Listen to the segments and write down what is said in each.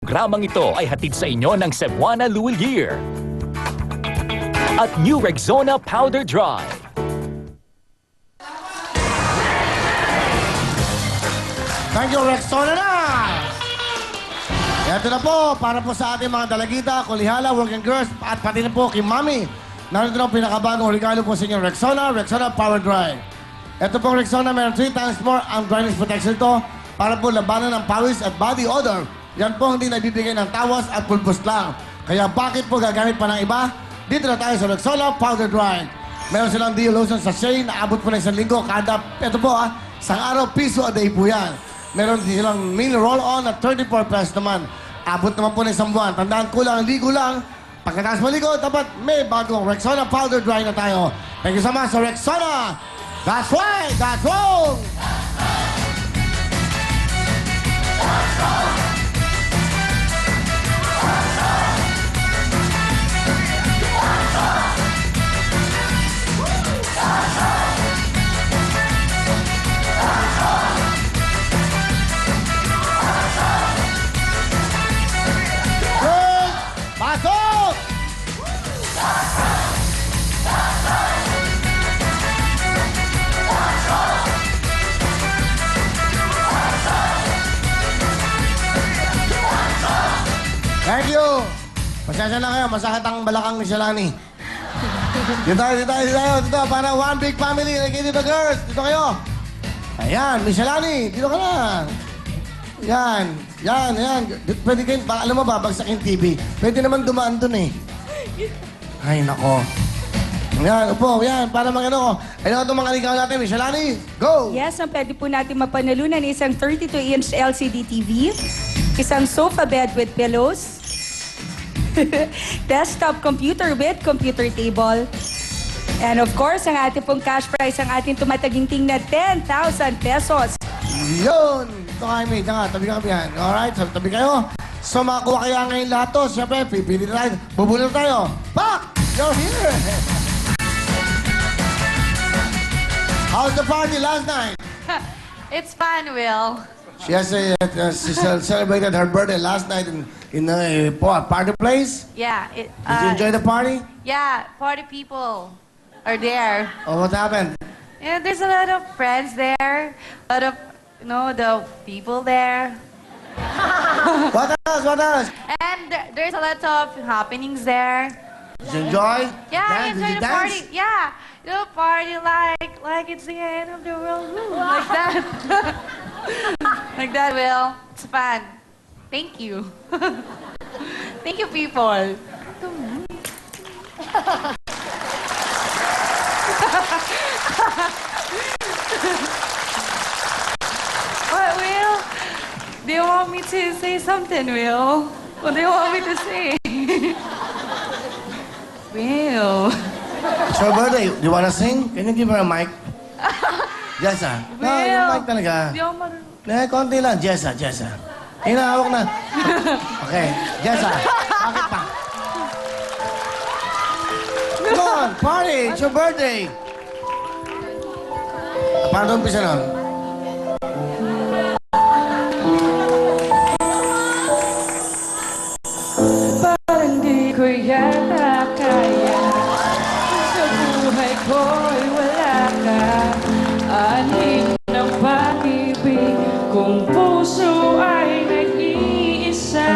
Programang ito ay hatid sa inyo ng Cebuana Luwilier at New Rexona Powder Dry. Thank you, Rexona na! Ito na po, para po sa ating mga dalagita, kulihala, working girls, at pati na po kay Mami. Narito na ang pinakabagong regalo po sa inyo, Rexona Power Dry. Ito pong Rexona, meron 3 times more ang dryness protection ito para po labanan ng pawis at body odor. Yan po hindi nabibigay ng tawas at pulpos lang. Kaya bakit po gagamit pa ng iba? Dito na tayo sa Rexona Powder Dry. Meron silang Dio Lotion sa Shea na abot po na 1 linggo kada, ito po isang araw, piso a day po yan. Meron din silang mini roll-on at 34 pesos naman. Abot naman po na 1 buwan. Tandaan ko lang, ligo lang. Pagkatapos maligo, dapat may bagong Rexona Powder Dry na tayo. Thank you so much sa Rexona. That's right, that's wrong. Pasok! Thank you! Pasensya na kayo, masakit ang balakang ni Shalani. Dito tayo. Para one big family. Dito, girls. Dito kayo. Ayan, Miss Shalani, dito ka na. Yan. Pwede kayo, alam mo, babagsak yung TV. Pwede naman dumaan dun eh. Ay, nako. Yan, upo, yan, para mag-ano ko. Ano itong mga ligaw natin, Miss Shalani? Go! Yes, ang pwede po natin mapanalunan isang 32-inch LCD TV, isang sofa bed with pillows, desktop computer with computer table, and of course, ang ating pong cash prize, ang ating tumataginting na 10,000 pesos. Yun! Ito kayo, mate. Tabi ka yan. Alright, tabi kayo. So, makakuha kaya ngayon lahat to. Siyempre, pipili tayo. Bubulong tayo. Pak! You're here! How's the party last night? It's fun, Will. She celebrated her birthday last night in a party place. Yeah. Did you enjoy the party? Yeah, party people are there. Oh, what happened? Yeah, there's a lot of friends there. A lot of, the people there. What else? And there's a lot of happenings there. Did you enjoy? Yeah, I Did enjoy you the dance? party. Yeah, the party like it's the end of the world. Like that. Like that, Will. It's fun. Thank you. Thank you, people. What, Will? Do you want me to say something, Will? What do you want me to say? Will. It's her birthday. Do you wanna sing? Can you give her a mic? Jessa. No, yung mic talaga. Di ako marunong. Konti lang. Jessa. Hinahawak na. Okay. Jessa. Bakit pa? Come on, party. It's your birthday. Paano umpisa nun? Parang di ko yata kaya. Sa buhay ko'y wala ka. Aning ng pag-ibig kung puso ay nag-iisa.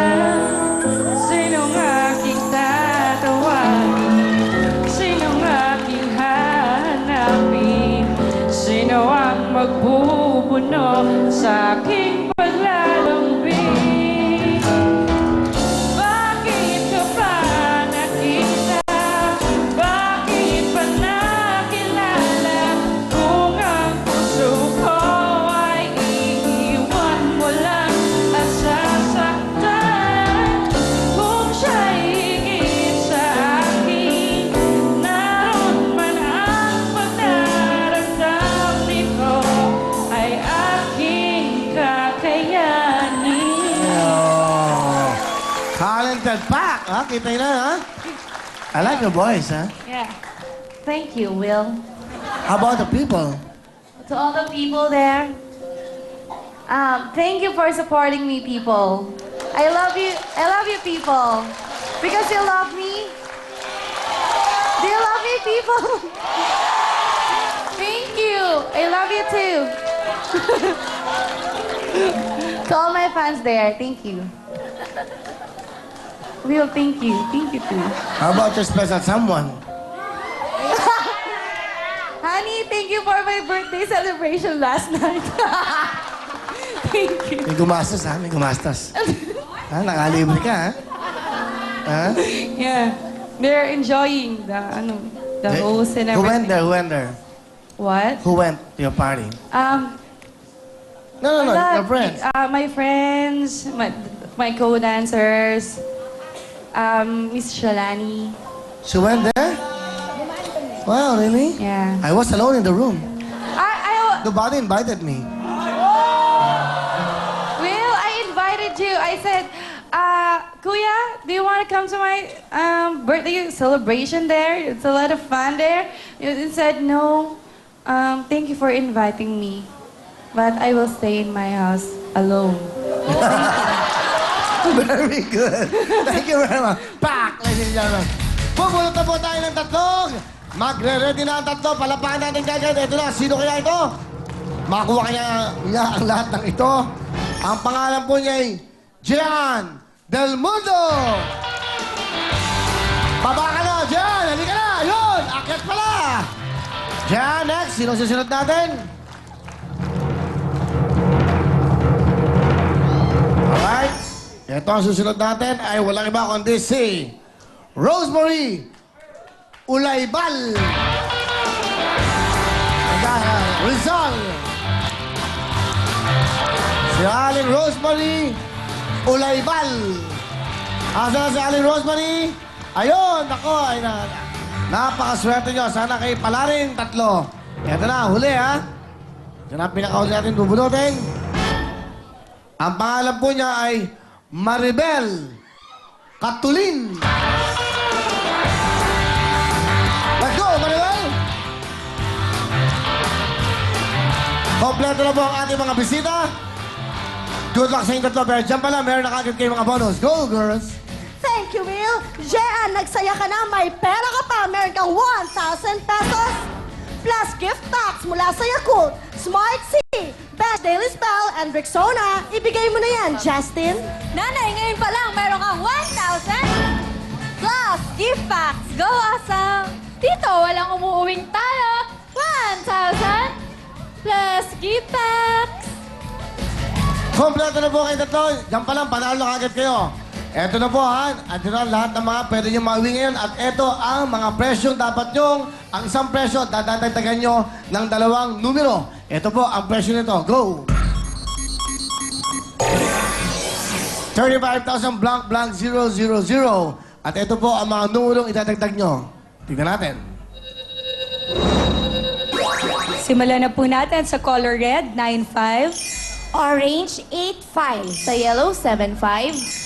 Sinong aking tatawagin? Sinong aking hahanapin? Sino ang magbubuno sa aking paglalambing? Bakit ka pa nakita? Bakit pa nakilala? Kung ang puso ko ay iiwan mo lang at sasaktan. Kung siya'y higit sa akin, naroon man ang pagdaramdam nito ay aking kakayanin. Oh. Talented pack. Ha? Kita nyo na, ha? I like your voice, ha? Yeah. Thank you, Will. How about the people? To all the people there, thank you for supporting me, people. I love you. I love you, people. Because you love me. Do you love me, people? Thank you. I love you too. To all my fans there, thank you. Will, thank you. Thank you too. How about your special someone? Honey, thank you for my birthday celebration last night. Thank you. May gumastos, ha? May gumastos. Ha? Nakalibre ka, ha? Ha? Yeah. They're enjoying the host and Who went everything. there? Who went there? What? Who went to your party? No, Wala. your friends. My friends, my co-dancers, Miss Shalani. She went there? Wow, really? Yeah. I was alone in the room. I Nobody invited me. Will, I invited you. I said, Kuya, do you want to come to my birthday celebration there? It's a lot of fun there. You said, no. Thank you for inviting me. But I will stay in my house alone. Very good. Thank you very much. Pak, ladies and gentlemen. Pumulot na po tayo ng tatlong. Magre-ready na ang tatlo. Palapakan natin kagad. Ito na. Sino kaya ito? Makakuha kaya niya ang lahat ng ito. Ang pangalan po niya ay Jean Del Mundo. Baba ka na, Jean. Halika na. Yun. Akyat pala. Jean, next. Sino susunod natin? Alright. Ito ang susunod natin ay walang iba kundi si Rosemary Ulaybal. Rizal. Si Aling Rosemary Ulaybal. Asa na si Aling Rosemary? Ayun, ako ay napakaswerte nyo. Sana kayo pala rin tatlo. Ito na, huli ha. Ito na pinakahuli natin bubunutin. Ang pangalan po niya ay Maribel Catulin. Let's go, Maribel! Kompleto na po ang ating mga bisita. Good luck sa inyong tatlo. Pero dyan pala, meron na kagad kayo mga bonus. Go, girls! Thank you, Will. Jean, nagsaya ka na. May pera ka pa. Meron kang 1,000 pesos. Plus gift packs mula sa Yakult, Smart C, Best Daily Spell, and Rexona. Ibigay mo na yan, Justin. Nanay, ngayon pa lang, meron kang 1,000 plus gift packs. Go, Asa! Dito, walang umuuwing talo. 1,000 plus gift packs. Kompleto na po kayo tatlo. Diyan pa lang, panalo na kagad kayo. Eto na po ha. Ito na lahat ng mga pwede nyo mauwi ngayon. At eto ang mga presyong dapat nyong, ang isang presyo, dadagdagan nyo ng 2 numero. Ito po ang presyo nito. Go! 35,000 blank blank 000. At ito po ang mga numerong idadagdag nyo. Tignan natin. Simulan na po natin sa color red, 9-5. Orange, 8-5. Sa yellow, 7-5.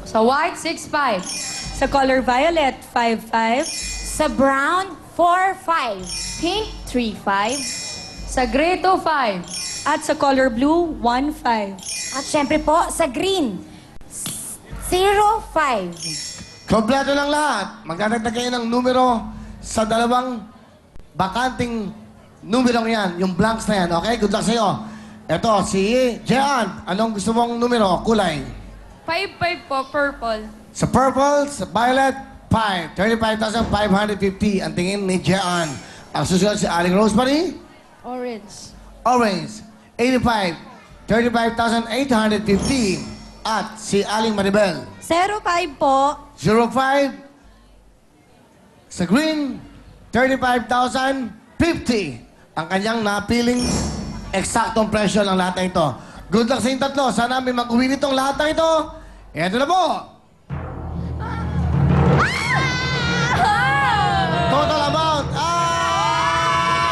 Sa white, 6-5. Sa color violet, 5-5. Sa brown, 4-5. Pink, 3-5. Sa gray, 2-5. At sa color blue, 1-5. At syempre po, sa green, 0-5. Kompleto ng lahat. Magdadagdag kayo ng numero sa 2 bakanting numerong yan. Yung blanks na yan. Okay? Good luck sa'yo. Ito, si Jean. Anong gusto mong numero? Kulay. 5-5 po, purple. Sa purple, sa violet, 5. 35,550 ang tingin ni Jean. Ang susunod si Aling Rosemary, Orange. orange, 85. 35,850. At si Aling Maribel, 0-5 po. 05. Sa green, 35,050. Ang kanyang napiling eksaktong presyo ng lahat na ito. Good luck sa inyong tatlo. Sana may mag-uwi nitong lahat na ito. Ito na po. Total amount ay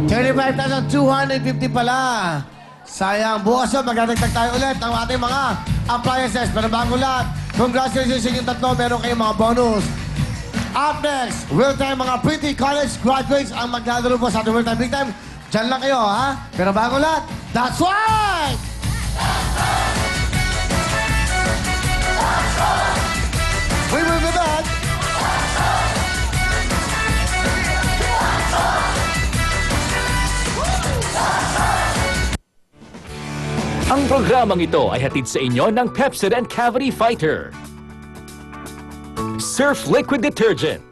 35,250 pala. Sayang. Bukas yun, magdadagdag tayo ulit ng ating mga appliances. Pero bago lahat, congratulations sa inyong tatlo. Meron kayong mga bonus. Up next, real time mga pretty college graduates ang maglalaro po sa ating real time big time. Diyan lang kayo, ha? Pero bago lahat, that's right! We will be back. Ang programang ito ay hatid sa inyo ng Pepsodent Cavity Fighter. Surf Liquid Detergent.